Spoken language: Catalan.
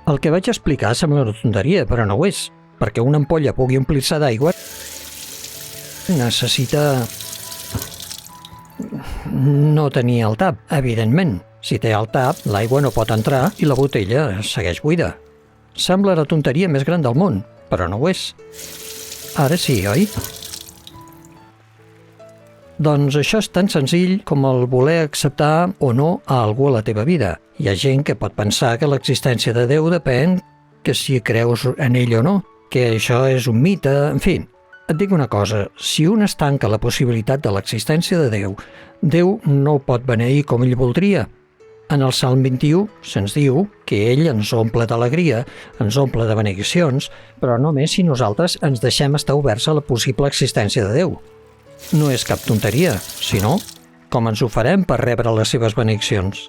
El que vaig explicar sembla una tonteria, però no ho és, perquè una ampolla pugui omplir-se d'aigua necessita no tenir el tap, evidentment. Si té el tap, l'aigua no pot entrar i la botella segueix buida. Sembla la tonteria més gran del món, però no ho és. Ara sí, oi? Doncs això és tan senzill com el voler acceptar o no a algú a la teva vida. Hi ha gent que pot pensar que l'existència de Déu depèn que si creus en ell o no, que això és un mite, en fi. Et dic una cosa, si un es tanca la possibilitat de l'existència de Déu, Déu no ho pot beneir com ell voldria. En el Salm 21 se'ns diu que ell ens omple d'alegria, ens omple de benediccions, però només si nosaltres ens deixem estar oberts a la possible existència de Déu. No és cap tonteria, sinó com ens ho farem per rebre les seves benediccions.